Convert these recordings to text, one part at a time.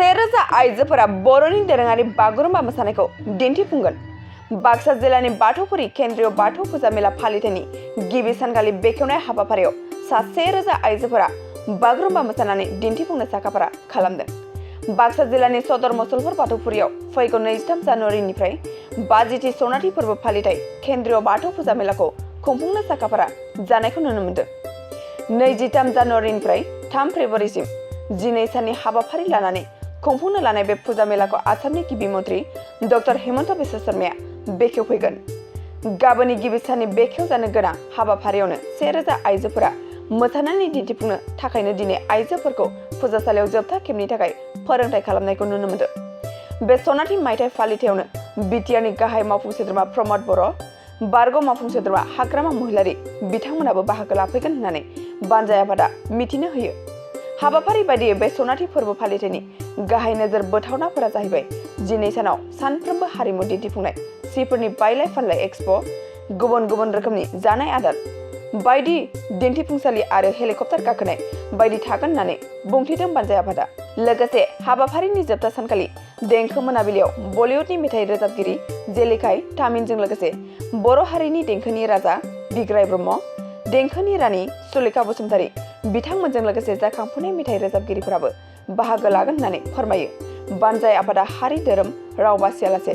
रोजा आइजोफोरा बर'नि दोरोङारि बागुरुम्बा मोसानायखौ दिन्थिफुंगोन। बाक्सा जिल्लानि बाथौफुरि केन्द्रीय बाथौ फुजा मेला फालिथायनि गिबि सानखालि बेखेवनाय हाबाफारियाव रोजा आइजोफोरा बागुरुम्बा मोसानानै दिन्थिफुंनो साखाफारा खालामदों। बाक्सा जिल्लानि सदर मुसलपुर बाथौफुरियाव फैगौ 23 जानुवारिनिफ्राय 50थि सनाथि फोरबो फालिथाय केन्द्रीय बाथौ फुजा मेलाखौ खुंफुंनो साखाफारा जानायखौ नुनो मोन्दों। 23 जानुवारिनिफ्राय 3 फेब्रुवारिसिम 12 साननि हाबाफारि लानानै खुंफुंनो लानाय बे फुजा मेलाखौ आसामनि गिबि मन्त्रि डक्टर हिमन्त बिश्व शर्माया बेखेवफैगोन। गाबोननि गिबि साननि बेखेव जानो गोनां हाबाफारियावनो 1000 आइजोफोरा मोसानानै दिन्थिफुंनो थाखायनो दिनै आइजोफोरखौ फुजासालियाव जोबथा खेबनि थाखाय फोरोंथाय खालामनायखौ नुनो मोन्दों। बे सनाथि मायथाइ फालिथायावनो बिटिआरनि गाहाय मावफुं सोद्रोमा प्रमद बर', बारग' मावफुं सोद्रोमा हाग्रामा महिलारि बिथांमोनाबो बाहागो लाफैगोन होननानै बानजाय आफादा मिथिनो होयो। हाबाफारि बायदियै बे सनाथि फोरबो फालिथायनि गाहाय नोजोर बोथावनाफोरा जाहैबाय 12 सानाव सानफ्रोमबो हारिमु दिन्थिफुंनाय, सिफोरनि बायलाय फानलाय एक्सपो, गुबुन गुबुन रोखोमनि जानाय आदार बायदि दिन्थिफुंसालि आरो हेलिकप्टार गाखोनाय बायदि थागोन होननानै बुंथिदों बानजाय आफादा। लोगोसे हाबाफारिनि जोबथा सानखालि देंखो मोनाबिलियाव बलिउडनि मेथाइ रोजाबगिरि जेलिखाय तामिनजों लोगोसे बर' हारिनि देंखोनि राजा बिग्राय ब्रह्म, देंखोनि रानि सुलेखा बसुमतारी बिथांमोनजों लोगोसे जाखांफुनाय मेथाइ रोजाबगिरिफोराबो बाहागो लागोन होननानै फोरमायो। बानजाय आफादा हारि धोरोम राव बासियालासे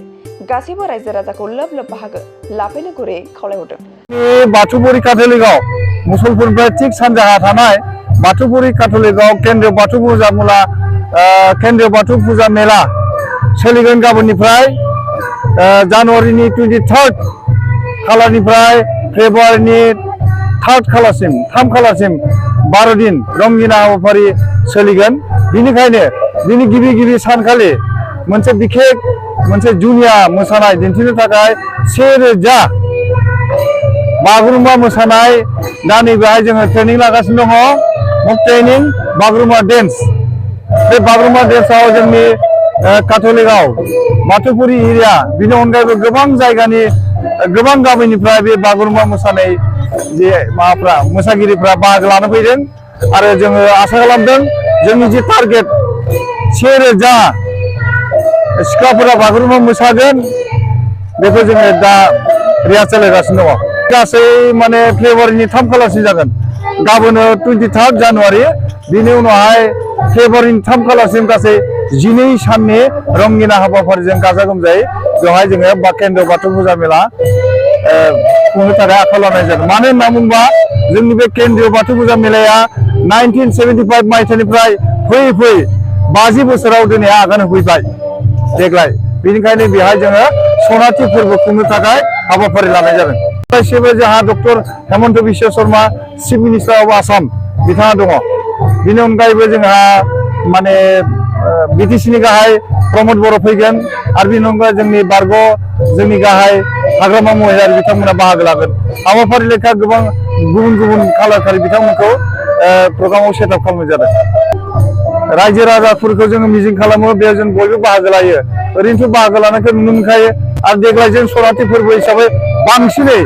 गासैबो रायजो राजाखौ लोब लोब बाहागो लाफैनो गुरैयै खावलायहरदों। बाथौफुरि काथलिकआव मुसलपुरनिफ्राय थिक सानजाहा थानाय बाथौफुरि काथलिकआव केन्द्रीय बाथौ फुजा मेला सोलिगोन। गाबोननिफ्राय जानुवारिनि 23 खालारनिफ्राय फेब्रुवारिनि 3 खालारसिम 12 दिन रंगिना हाबाफारि सोलिगोन। बिनिखायनो दिनै गिबि सानखालि मोनसे जुनिया मोसानाय दिन्थिनो थाखाय 1000 बागुरुम्बा मोसानाय दा नैबेहाय जोङो ट्रेनिं लागासिनो दङ। Training Bagurumba dance. बे बागुरुम्बा डेन्सआव जोंनि काथलिकआव बाथौफुरि एरिया बिनि अनगायैबो गोबां जायगानि गोबां गामिनिफ्राय बे बागुरुम्बा मोसानाय जे मोसागिरिफ्रा बाहागो लानो फैदों आरो जोङो आसा खालामदों जोंनि जे टारगेट 1000 सिख्लाफोरा बागुरुम्बा मोसागोन बेखौ जोङो दा रिहार्सेल होगासिनो दङ। गासै फेब्रुवारिनि 3 खालारसिम जागोन। गाबोन 23 जानुवारि, बिनि उनावहाय फेब्रुवारिनि 3 खालारसिम गासै 12 साननि रंगिना हाबाफारिजों गाजा गोमजायै बेवहाय जोङो केन्द्रीय बाथौ फुजा मेला खुंनो थाखाय आखायाव लानाय जादों। मानो होनना बुङोबा जोंनि बे केन्द्रीय बाथौ फुजा मेलाया 1975 मायथाइनिफ्राय फैयै 50 बोसोराव दिनै आगान होफैबाय देग्लाय। बेनिखायनो बेहाय जोङो सनाथि फोरबो खुंनो थाखाय हाबाफारि लानाय जादों। गासैबो जोंहा doctor Himanta Biswa Sharma chief minister of Assam बिथाङा दङ। बिनि अनगायैबो जोंहा बिटिसिनि गाहाय प्रमद बर' फैगोन आरो बिनि अनगायै जोंनि गाहाय हाग्रामा महिलारि बिथांमोना बाहागो लागोन। हाबाफारि लेखा गोबां गुबुन खालारखारि बिथांमोनखौ प्रग्रामाव सेटआप खालामनाय जादों। रायजो राजाफोरखौ जोङो मिजिं खालामो बेयाव जों बयबो बाहागो लायो। ओरैनोथ' बाहागो लानायखौ नुनो मोनखायो आरो देग्लाय जों सनाथि फोरबो हिसाबै बांसिनै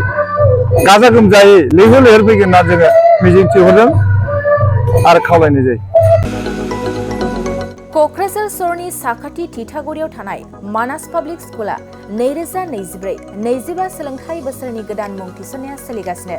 गाजा गोमजायै लैहोर फैगोन होनना जोङो मिजिं थिहरदों आरो खावलायनाय जायो। क'क्राझार सहरनि साखाथि थिथागुरियाव थानाय मानास पाब्लिक स्कुला 2024-25 सोलोंथाइ बोसोरनि गोदान मुं थिसननाया सोलिगासिनो।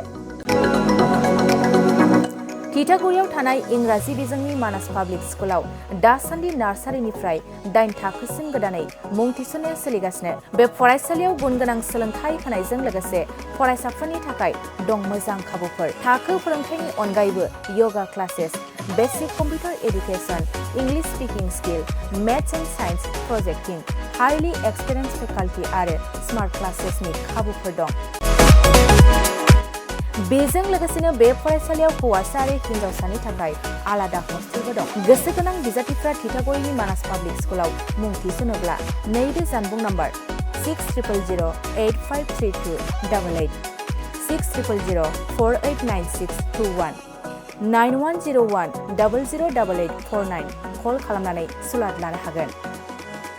थिथागुरियाव थानाय इंराजि बिजोंनि मानास पाब्लिक स्कुलाव दासान्दि नार्सारिनिफ्राय 8 थाखोसिम गोदानै मुं थिसननाया सोलिगासिनो। बे फरायसालियाव गुन गोनां सोलोंथाइ होनायजों लोगोसे फरायसाफोरनि थाखाय दं मोजां खाबुफोर। थाखो फोरोंथायनि अनगायैबो yoga classes, basic computer education, English speaking skill, maths and science projecting, highly experience faculty आरो स्मार्ट क्लासेसनि खाबुफोर दं। बेजों लोगोसेनो बे फरायसालियाव हौवासा आरो हिन्जावसानि थाखाय आलादा हस्टेलबो दं। गोसो गोनां बिजाथिफ्रा थिथागुरिनि मानास पाब्लिक स्कुलाव मुं थिसनोब्ला नैबे जानबुं नाम्बार 6000853288 6000489621 9101008849 कल खालामनानै सुलाद लानो हागोन।